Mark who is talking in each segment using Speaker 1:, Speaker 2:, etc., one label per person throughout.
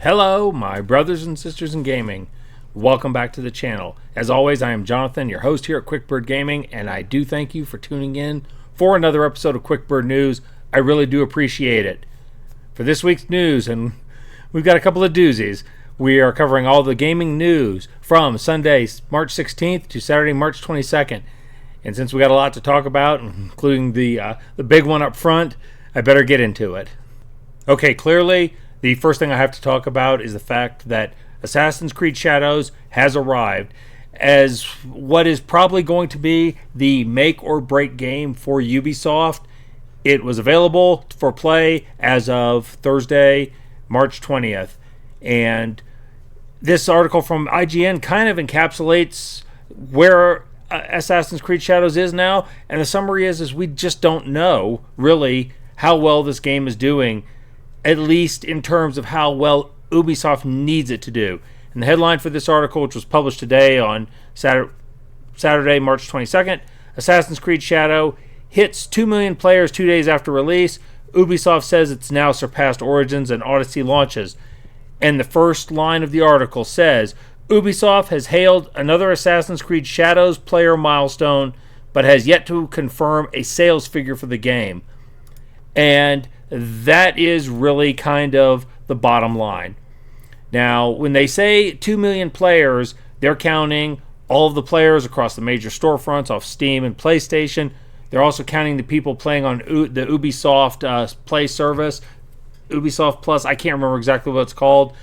Speaker 1: Hello, my brothers and sisters in gaming. Welcome back to the channel. As always, I am Jonathan, your host here at QuickBird Gaming, and I do thank you for tuning in for another episode of QuickBird News. I really do appreciate it. For this week's news, and we've got a couple of doozies, we are covering all the gaming news from Sunday, March 16th to Saturday, March 22nd. And since we got a lot to talk about, including the big one up front, I better get into it. Okay, clearly, the first thing I have to talk about is the fact that Assassin's Creed Shadows has arrived as what is probably going to be the make or break game for Ubisoft. It was available for play as of Thursday, March 20th. And this article from IGN kind of encapsulates where Assassin's Creed Shadows is now. And the summary is we just don't know really how well this game is doing, at least in terms of how well Ubisoft needs it to do. And the headline for this article, which was published today on Saturday, March 22nd, Assassin's Creed Shadow hits 2 million players 2 days after release. Ubisoft says it's now surpassed Origins and Odyssey launches. And the first line of the article says, Ubisoft has hailed another Assassin's Creed Shadows player milestone, but has yet to confirm a sales figure for the game. And that is really kind of the bottom line. Now, when they say 2 million players, they're counting all of the players across the major storefronts off Steam and PlayStation. They're also counting the people playing on the Ubisoft Play service, Ubisoft Plus. I can't remember exactly what it's called,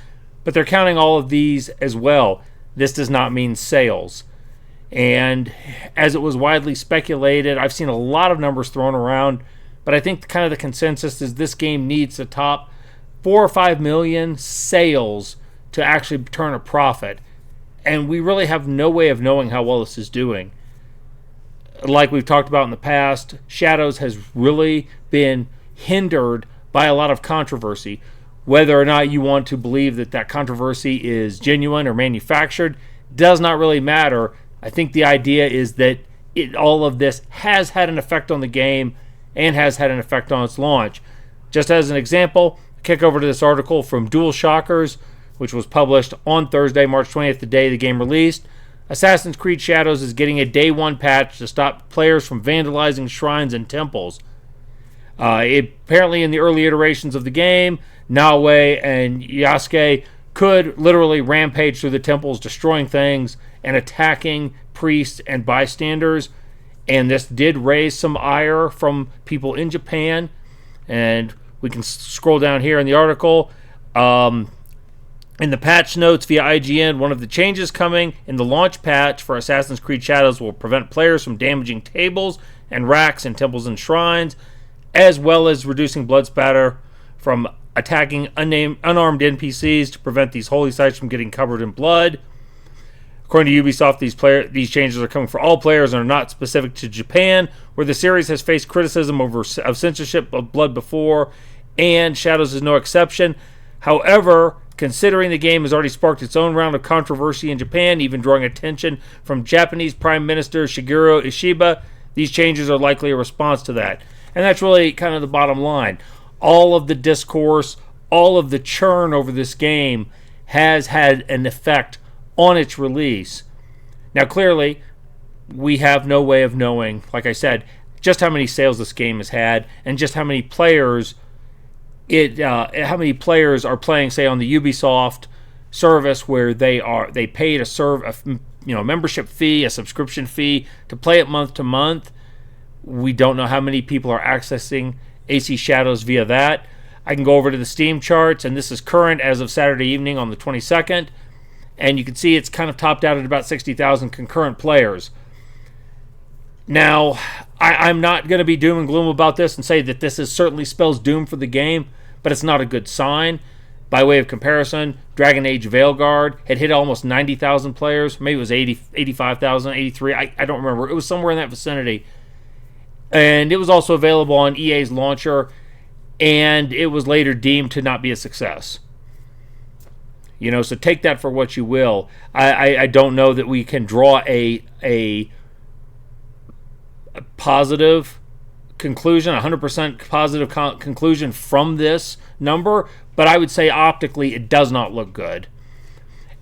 Speaker 1: but they're counting all of these as well. This does not mean sales. And as it was widely speculated, I've seen a lot of numbers thrown around, but I think kind of the consensus is this game needs to top 4 or 5 million sales to actually turn a profit. And we really have no way of knowing how well this is doing. Like we've talked about in the past, Shadows has really been hindered by a lot of controversy. Whether or not you want to believe that controversy is genuine or manufactured does not really matter. I think the idea is that all of this has had an effect on the game and has had an effect on its launch. Just as an example, kick over to this article from DualShockers, which was published on Thursday, March 20th, the day the game released. Assassin's Creed Shadows is getting a day one patch to stop players from vandalizing shrines and temples. Apparently in the early iterations of the game, Nawe and Yasuke could literally rampage through the temples, destroying things and attacking priests and bystanders. And this did raise some ire from people in Japan. And we can scroll down here in the article. In the patch notes via IGN, one of the changes coming in the launch patch for Assassin's Creed Shadows will prevent players from damaging tables and racks in temples and shrines, as well as reducing blood spatter from attacking unarmed NPCs to prevent these holy sites from getting covered in blood. According to Ubisoft, these changes are coming for all players and are not specific to Japan, where the series has faced criticism of censorship of blood before, and Shadows is no exception. However, considering the game has already sparked its own round of controversy in Japan, even drawing attention from Japanese Prime Minister Shigeru Ishiba, these changes are likely a response to that. And that's really kind of the bottom line. All of the discourse, all of the churn over this game has had an effect on its release. Now, clearly, we have no way of knowing, like I said, just how many sales this game has had and just how many players are playing, say, on the Ubisoft service, where they paid a membership fee, a subscription fee to play it month to month. We don't know how many people are accessing AC Shadows via that. I can go over to the Steam charts, and this is current as of Saturday evening on the 22nd. And you can see it's kind of topped out at about 60,000 concurrent players. Now, I'm not going to be doom and gloom about this and say that this certainly spells doom for the game, but it's not a good sign. By way of comparison, Dragon Age Veilguard had hit almost 90,000 players. Maybe it was 85,000, 83. I don't remember. It was somewhere in that vicinity. And it was also available on EA's launcher, and it was later deemed to not be a success. So take that for what you will. I don't know that we can draw a positive conclusion, 100% positive conclusion from this number, but I would say optically it does not look good.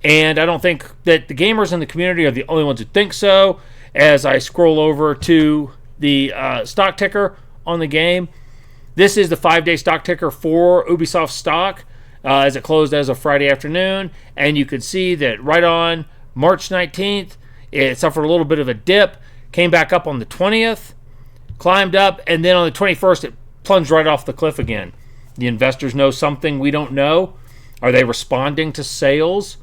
Speaker 1: And I don't think that the gamers in the community are the only ones who think so. As I scroll over to the stock ticker on the game, this is the 5-day stock ticker for Ubisoft stock as it closed as of Friday afternoon. And you could see that right on March 19th, it suffered a little bit of a dip, came back up on the 20th, climbed up, and then on the 21st, it plunged right off the cliff again. The investors know something we don't know. Are they responding to sales?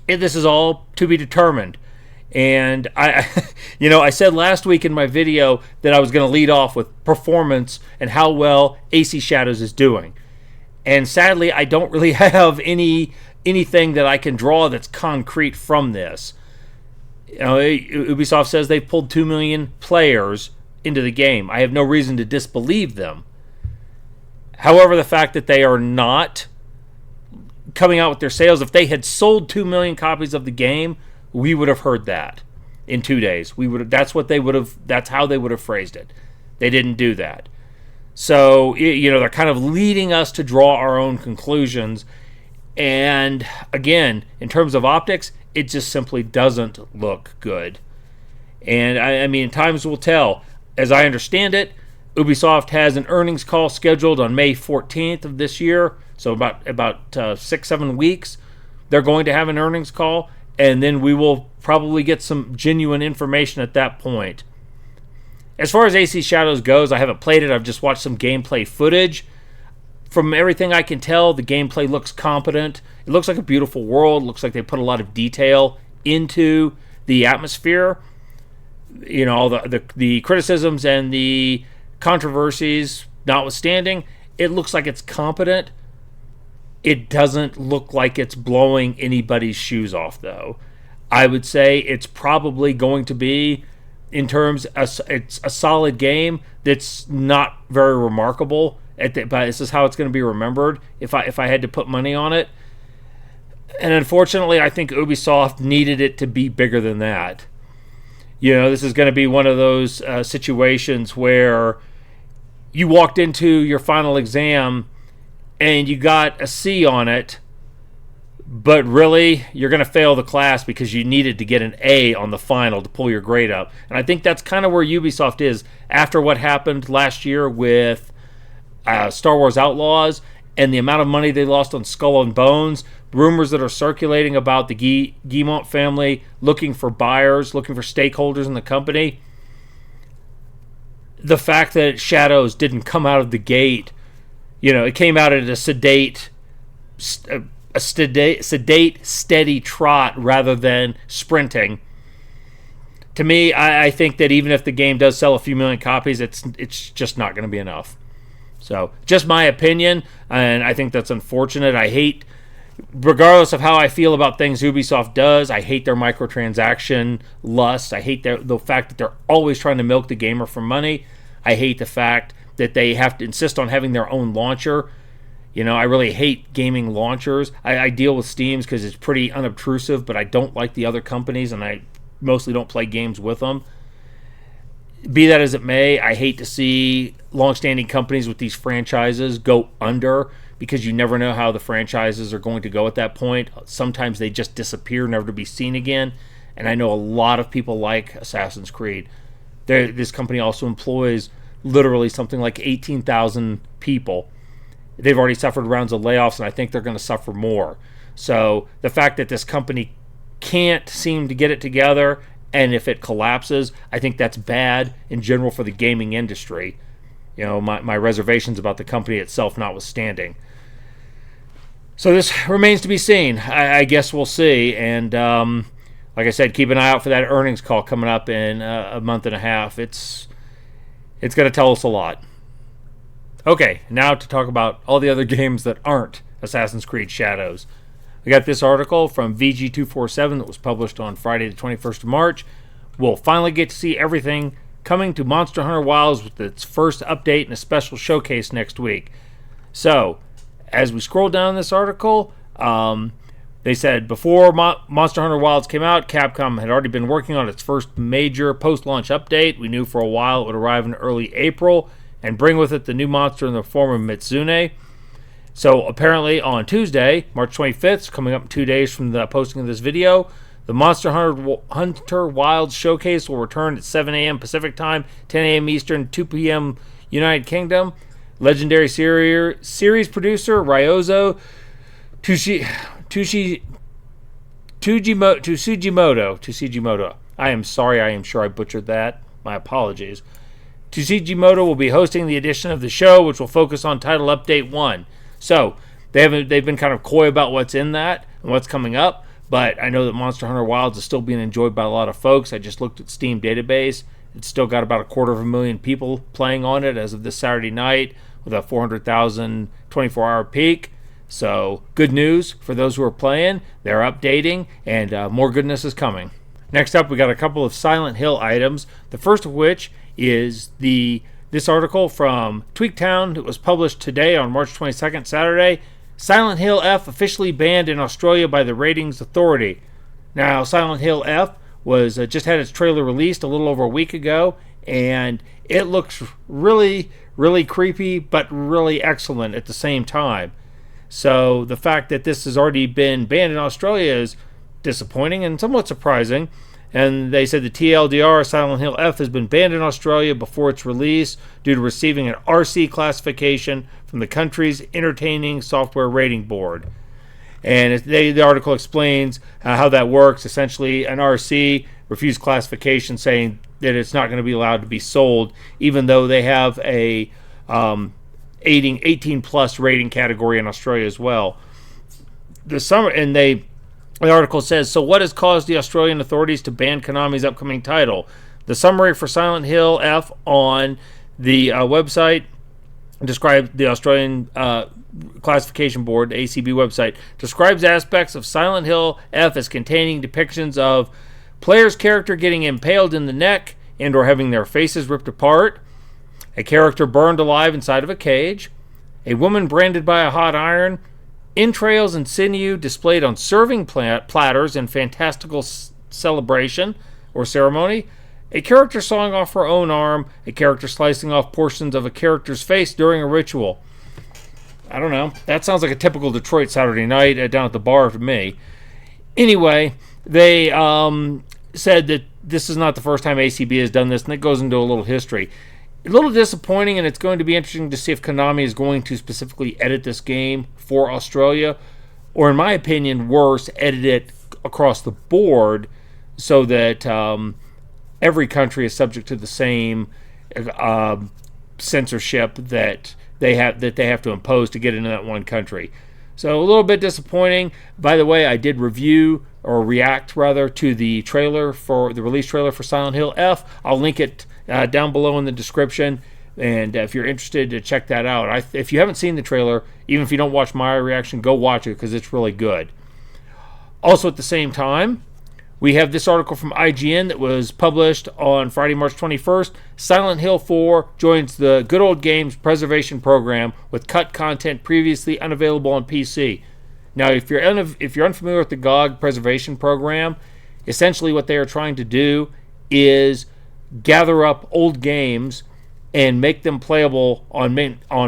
Speaker 1: This is all to be determined. And I said last week in my video that I was going to lead off with performance and how well AC Shadows is doing. And sadly, I don't really have anything that I can draw that's concrete from this. Ubisoft says they've pulled 2 million players into the game. I have no reason to disbelieve them. However, the fact that they are not coming out with their sales, if they had sold 2 million copies of the game, we would have heard that in 2 days. That's how they would have phrased it. They didn't do that. So, they're kind of leading us to draw our own conclusions. And again, in terms of optics, it just simply doesn't look good. And I mean, times will tell. As I understand it, Ubisoft has an earnings call scheduled on May 14th of this year. So about 6-7 weeks, they're going to have an earnings call. And then we will probably get some genuine information at that point. As far as AC Shadows goes, I haven't played it. I've just watched some gameplay footage. From everything I can tell, the gameplay looks competent. It looks like a beautiful world. It looks like they put a lot of detail into the atmosphere. All the criticisms and the controversies notwithstanding, it looks like it's competent. It doesn't look like it's blowing anybody's shoes off, though. I would say it's probably going to be, in terms, it's a solid game that's not very remarkable. But this is how it's going to be remembered if I had to put money on it. And unfortunately, I think Ubisoft needed it to be bigger than that. This is going to be one of those situations where you walked into your final exam and you got a C on it, but really you're going to fail the class because you needed to get an A on the final to pull your grade up. And I think that's kind of where Ubisoft is after what happened last year with Star Wars Outlaws and the amount of money they lost on Skull and Bones. Rumors that are circulating about the Guillemot family looking for buyers, looking for stakeholders in the company. The fact that Shadows didn't come out of the gate, it came out at a sedate, steady trot rather than sprinting. To me, I think that even if the game does sell a few million copies, it's just not going to be enough. So, just my opinion, and I think that's unfortunate. I hate, regardless of how I feel about things Ubisoft does, I hate their microtransaction lust. I hate the fact that they're always trying to milk the gamer for money. I hate the fact that they have to insist on having their own launcher. I really hate gaming launchers. I deal with Steam because it's pretty unobtrusive, but I don't like the other companies, and I mostly don't play games with them. Be that as it may, I hate to see long-standing companies with these franchises go under because you never know how the franchises are going to go at that point. Sometimes they just disappear, never to be seen again. And I know a lot of people like Assassin's Creed. This company also employs literally something like 18,000 people. They've already suffered rounds of layoffs, and I think they're going to suffer more. So the fact that this company can't seem to get it together, and if it collapses, I think that's bad in general for the gaming industry. My reservations about the company itself notwithstanding. So this remains to be seen. I guess we'll see. And like I said, keep an eye out for that earnings call coming up in a month and a half. It's going to tell us a lot. Okay, now to talk about all the other games that aren't Assassin's Creed Shadows. We got this article from VG247 that was published on Friday the 21st of March. We'll finally get to see everything coming to Monster Hunter Wilds with its first update and a special showcase next week. So, as we scroll down this article, They said before Monster Hunter Wilds came out, Capcom had already been working on its first major post-launch update. We knew for a while it would arrive in early April and bring with it the new monster in the form of Mitsune. So apparently on Tuesday, March 25th, coming up in 2 days from the posting of this video, the Monster Hunter Wilds Showcase will return at 7 a.m. Pacific Time, 10 a.m. Eastern, 2 p.m. United Kingdom. Legendary series producer Ryozo Tsujimoto. I am sorry, I am sure I butchered that. My apologies. Tsujimoto will be hosting the edition of the show, which will focus on Title Update 1. So, they've been kind of coy about what's in that and what's coming up, but I know that Monster Hunter Wilds is still being enjoyed by a lot of folks. I just looked at Steam database. It's still got about 250,000 people playing on it as of this Saturday night with a 400,000 24-hour peak. So, good news for those who are playing. They're updating, and more goodness is coming. Next up, we got a couple of Silent Hill items. The first of which is this article from Tweaktown that was published today on March 22nd, Saturday. Silent Hill F officially banned in Australia by the Ratings Authority. Now, Silent Hill F was just had its trailer released a little over a week ago, and it looks really, really creepy, but really excellent at the same time. So the fact that this has already been banned in Australia is disappointing and somewhat surprising. And they said the TLDR Silent Hill F has been banned in Australia before its release due to receiving an RC classification from the country's Entertaining Software Rating Board. And the article explains how that works. Essentially, an RC refused classification, saying that it's not going to be allowed to be sold, even though they have a 18 plus rating category in Australia as well. The article says, so what has caused the Australian authorities to ban Konami's upcoming title? The summary for Silent Hill F on the website describes the Australian Classification Board, the ACB website, describes aspects of Silent Hill F as containing depictions of players' character getting impaled in the neck and or having their faces ripped apart, a character burned alive inside of a cage, a woman branded by a hot iron, entrails and sinew displayed on serving platters in fantastical celebration or ceremony, a character sawing off her own arm, a character slicing off portions of a character's face during a ritual. I don't know. That sounds like a typical Detroit Saturday night down at the bar to me. Anyway, they said that this is not the first time ACB has done this, and it goes into a little history. A little disappointing, and it's going to be interesting to see if Konami is going to specifically edit this game for Australia, or in my opinion, worse, edit it across the board so that every country is subject to the same censorship that they have to impose to get into that one country. So a little bit disappointing. By the way, I did react to the trailer for the release trailer for Silent Hill F. I'll link it down below in the description, and if you're interested to check that out. If you haven't seen the trailer, even if you don't watch my reaction, go watch it because it's really good. Also at the same time, we have this article from IGN that was published on Friday, March 21st. Silent Hill 4 joins the Good Old Games Preservation Program with cut content previously unavailable on PC. Now, if you're unfamiliar with the GOG Preservation Program, essentially what they are trying to do is gather up old games and make them playable on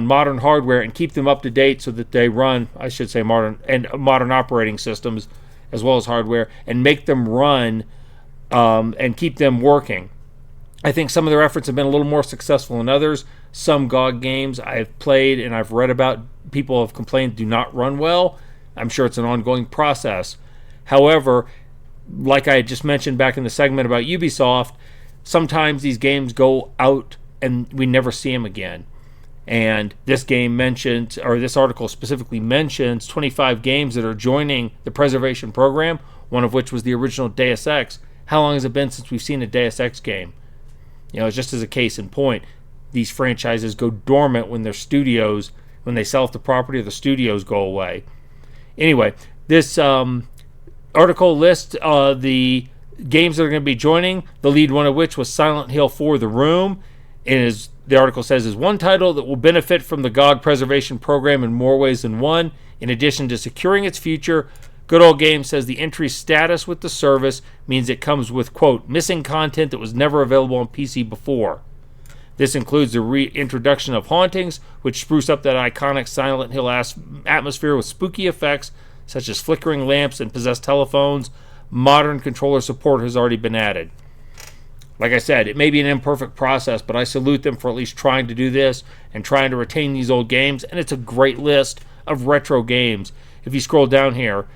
Speaker 1: modern hardware and keep them up to date so that they run, I should say, modern operating systems as well as hardware, and make them run and keep them working. I think some of their efforts have been a little more successful than others. Some GOG games I've played and I've read about, people have complained do not run well. I'm sure it's an ongoing process. However, like I just mentioned back in the segment about Ubisoft, sometimes these games go out and we never see them again. And this article specifically mentions 25 games that are joining the preservation program, one of which was the original Deus Ex. How long has it been since we've seen a Deus Ex game? Just as a case in point, these franchises go dormant when when they sell off the property or the studios go away. Anyway, this article lists the games that are going to be joining, the lead one of which was Silent Hill 4 The Room. The article says is one title that will benefit from the GOG Preservation Program in more ways than one. In addition to securing its future, Good Old Games says the entry status with the service means it comes with, quote, missing content that was never available on PC before. This includes the reintroduction of hauntings, which spruce up that iconic Silent Hill atmosphere with spooky effects such as flickering lamps and possessed telephones. Modern controller support has already been added. Like I said, it may be an imperfect process, but I salute them for at least trying to do this and trying to retain these old games, and it's a great list of retro games. If you scroll down here,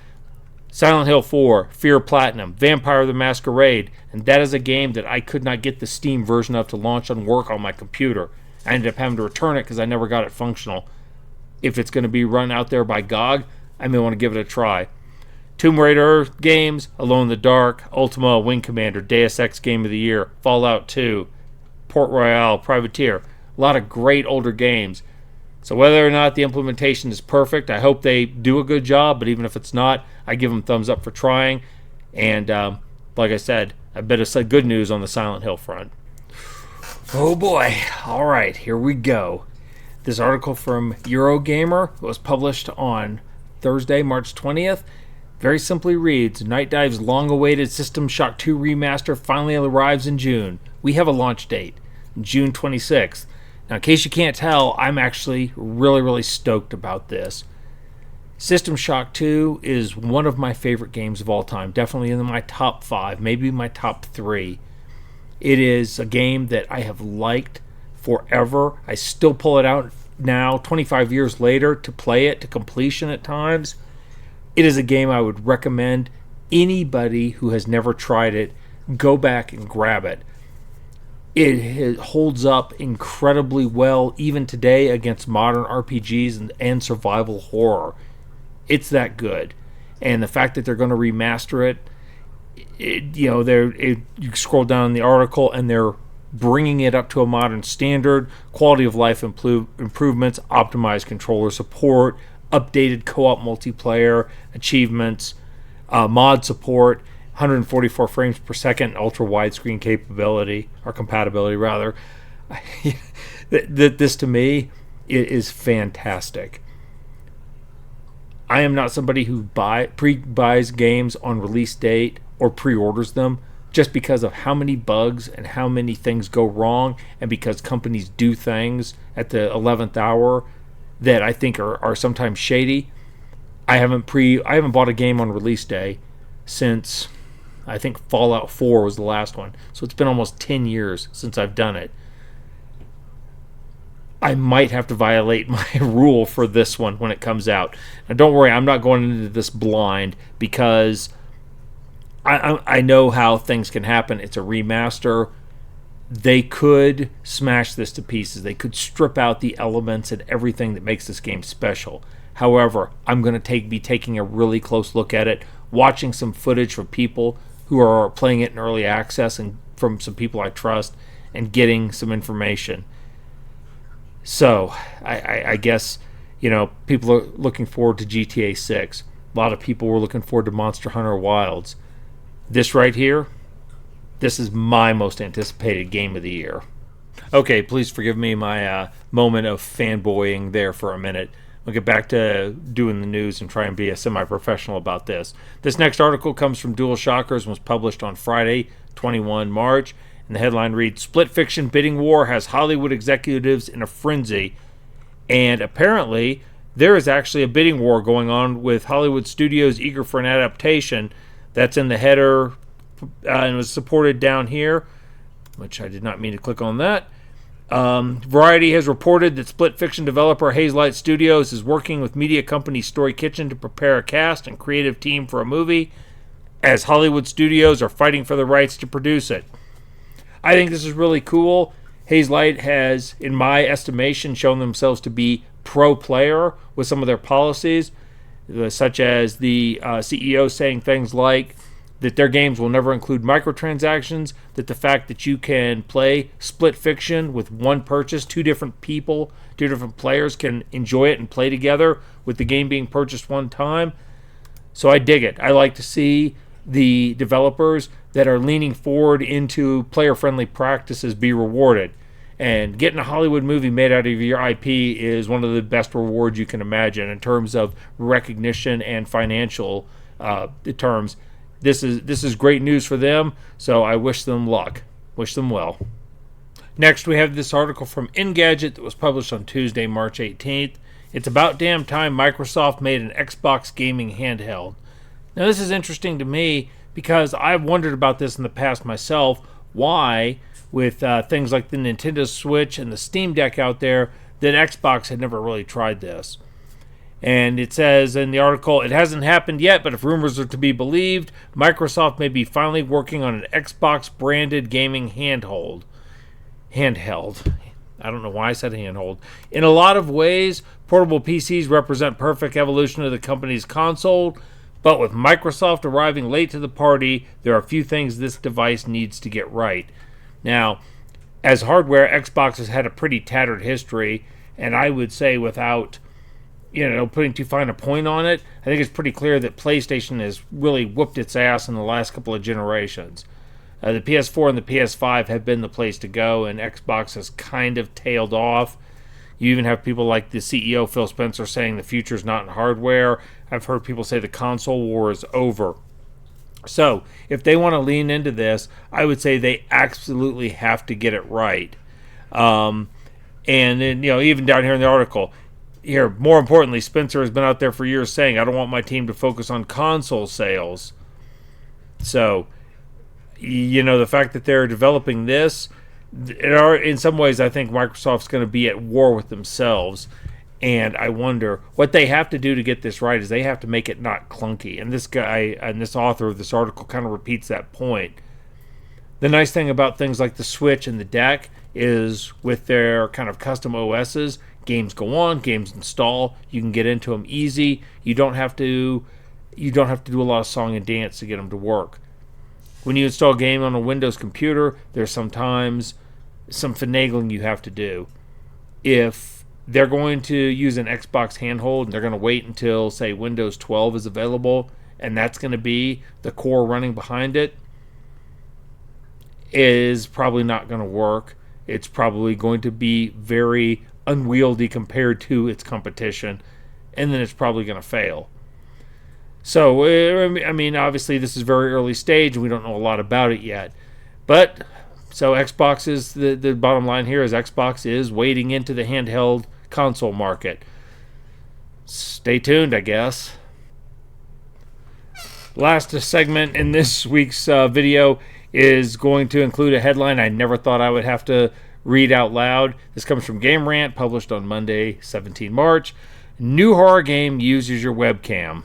Speaker 1: Silent Hill 4, Fear Platinum, Vampire the Masquerade, and that is a game that I could not get the Steam version of to launch and work on my computer. I ended up having to return it because I never got it functional. If it's going to be run out there by GOG, I may want to give it a try. Tomb Raider games, Alone in the Dark, Ultima, Wing Commander, Deus Ex Game of the Year, Fallout 2, Port Royale, Privateer. A lot of great older games. So whether or not the implementation is perfect, I hope they do a good job, but even if it's not, I give them thumbs up for trying. And like I said, a bit of good news on the Silent Hill front. Oh boy. All right, here we go. This article from Eurogamer was published on Thursday, March 20th. Very simply reads, Night Dive's long-awaited System Shock 2 remaster finally arrives in June. We have a launch date, June 26th. Now, in case you can't tell, I'm actually really stoked about this. System Shock 2 is one of my favorite games of all time. Definitely in my top 5, maybe my top 3. It is a game that I have liked forever. I still pull it out now, 25 years later, to play it to completion at times. It is a game I would recommend anybody who has never tried it, go back and grab it. It holds up incredibly well even today against modern RPGs and survival horror. It's that good. And the fact that they're going to remaster it, you scroll down the article and they're bringing it up to a modern standard, quality of life improvements, optimized controller support, updated co-op multiplayer, achievements, mod support, 144 frames per second, ultra widescreen capability, or compatibility rather. This to me is fantastic. I am not somebody who pre-buys games on release date or pre-orders them just because of how many bugs and how many things go wrong, and because companies do things at the 11th hour that I think are sometimes shady. I haven't bought a game on release day since I think Fallout 4 was the last one. So it's been almost 10 years since I've done it. I might have to violate my rule for this one when it comes out. Now don't worry, I'm not going into this blind because I know how things can happen. It's a remaster. They could smash this to pieces. They could strip out the elements and everything that makes this game special. However, I'm going to be taking a really close look at it, watching some footage from people who are playing it in early access and from some people I trust, and getting some information. So, I guess, people are looking forward to GTA 6. A lot of people were looking forward to Monster Hunter Wilds. This right here, this is my most anticipated game of the year. Okay, please forgive me my moment of fanboying there for a minute. We'll get back to doing the news and try and be a semi-professional about this. This next article comes from Dual Shockers and was published on Friday, 21 March. And the headline reads, Split Fiction Bidding War has Hollywood executives in a frenzy. And apparently, there is actually a bidding war going on with Hollywood studios eager for an adaptation. That's in the header and was supported down here, which I did not mean to click on that. Variety has reported that Split Fiction developer Hazelight Studios is working with media company Story Kitchen to prepare a cast and creative team for a movie, as Hollywood studios are fighting for the rights to produce it. I think this is really cool. Hazelight has, in my estimation, shown themselves to be pro-player with some of their policies, such as the CEO saying things like that their games will never include microtransactions, that the fact that you can play Split Fiction with one purchase, two different people, two different players can enjoy it and play together with the game being purchased one time. So I dig it. I like to see the developers that are leaning forward into player-friendly practices be rewarded. And getting a Hollywood movie made out of your IP is one of the best rewards you can imagine in terms of recognition and financial terms. This is great news for them, so I wish them luck. Wish them well. Next, we have this article from Engadget that was published on Tuesday, March 18th. It's about damn time Microsoft made an Xbox gaming handheld. Now, this is interesting to me because I've wondered about this in the past myself. Why, with things like the Nintendo Switch and the Steam Deck out there, that Xbox had never really tried this. And it says in the article, it hasn't happened yet, but if rumors are to be believed, Microsoft may be finally working on an Xbox-branded gaming handheld. I don't know why I said handheld. In a lot of ways, portable PCs represent perfect evolution of the company's console, but with Microsoft arriving late to the party, there are a few things this device needs to get right. Now, as hardware, Xbox has had a pretty tattered history, and I would say without putting too fine a point on it, I think it's pretty clear that PlayStation has really whooped its ass in the last couple of generations. The PS4 and the PS5 have been the place to go, and Xbox has kind of tailed off. You even have people like the CEO, Phil Spencer, saying the future's not in hardware. I've heard people say the console war is over. So, if they want to lean into this, I would say they absolutely have to get it right. And then, even down here in the article, more importantly, Spencer has been out there for years saying, I don't want my team to focus on console sales. So, the fact that they're developing this, in some ways, I think Microsoft's going to be at war with themselves. And I wonder what they have to do to get this right is they have to make it not clunky. And this guy and this author of this article kind of repeats that point. The nice thing about things like the Switch and the Deck is with their kind of custom OSs, games go on, games install, you can get into them easy. You don't have to do a lot of song and dance to get them to work. When you install a game on a Windows computer, there's sometimes some finagling you have to do. If they're going to use an Xbox handheld and they're going to wait until, say, Windows 12 is available, and that's going to be the core running behind it, is probably not going to work. It's probably going to be very unwieldy compared to its competition, and then it's probably going to fail. So, obviously this is very early stage, and we don't know a lot about it yet. But, so Xbox is, the bottom line here is Xbox is wading into the handheld console market. Stay tuned, I guess. Last segment in this week's video is going to include a headline I never thought I would have to read out loud. This comes from Game Rant, published on Monday, 17 March. New horror game uses your webcam.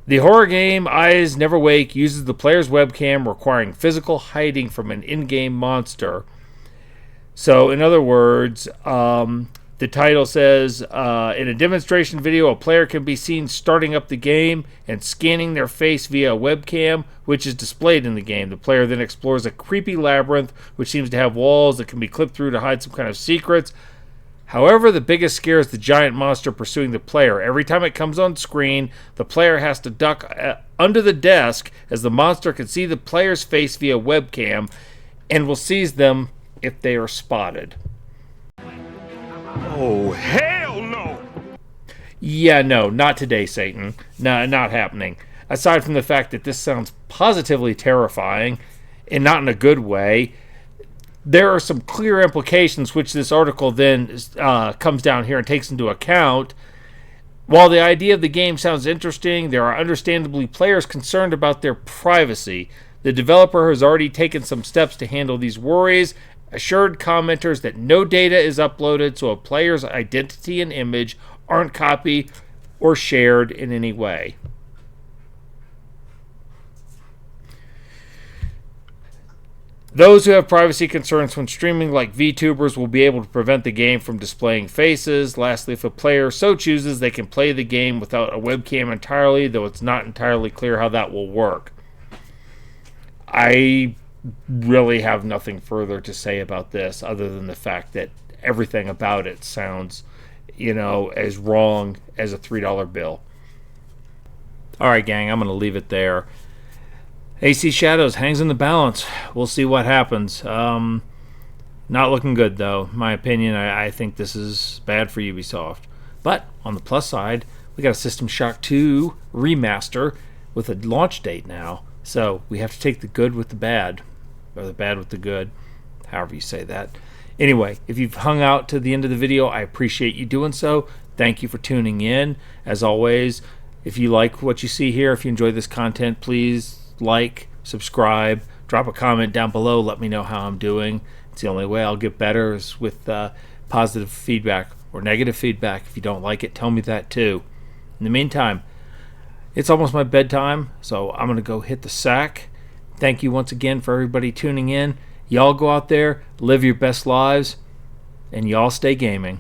Speaker 1: The horror game Eyes Never Wake uses the player's webcam, requiring physical hiding from an in-game monster. So, in other words, the title says, in a demonstration video, a player can be seen starting up the game and scanning their face via a webcam, which is displayed in the game. The player then explores a creepy labyrinth, which seems to have walls that can be clipped through to hide some kind of secrets. However, the biggest scare is the giant monster pursuing the player. Every time it comes on screen, the player has to duck under the desk as the monster can see the player's face via webcam and will seize them if they are spotted.
Speaker 2: Oh, hell no!
Speaker 1: Yeah, no, not today, Satan. No, not happening. Aside from the fact that this sounds positively terrifying, and not in a good way, there are some clear implications which this article then comes down here and takes into account. While the idea of the game sounds interesting, there are understandably players concerned about their privacy. The developer has already taken some steps to handle these worries, assured commenters that no data is uploaded, so a player's identity and image aren't copied or shared in any way. Those who have privacy concerns when streaming, like VTubers, will be able to prevent the game from displaying faces. Lastly, if a player so chooses, they can play the game without a webcam entirely, though it's not entirely clear how that will work. I really have nothing further to say about this other than the fact that everything about it sounds, as wrong as a $3 bill. Alright, gang, I'm going to leave it there. AC Shadows hangs in the balance. We'll see what happens. Not looking good, though. In my opinion, I think this is bad for Ubisoft. But, on the plus side, we got a System Shock 2 remaster with a launch date now. So we have to take the good with the bad, or the bad with the good, however you say that. Anyway, if you've hung out to the end of the video, I appreciate you doing so. Thank you for tuning in. As always, if you like what you see here, if you enjoy this content, please like, subscribe, drop a comment down below. Let me know how I'm doing. It's the only way I'll get better is with positive feedback or negative feedback. If you don't like it, tell me that too. In the meantime, it's almost my bedtime, so I'm going to go hit the sack. Thank you once again for everybody tuning in. Y'all go out there, live your best lives, and y'all stay gaming.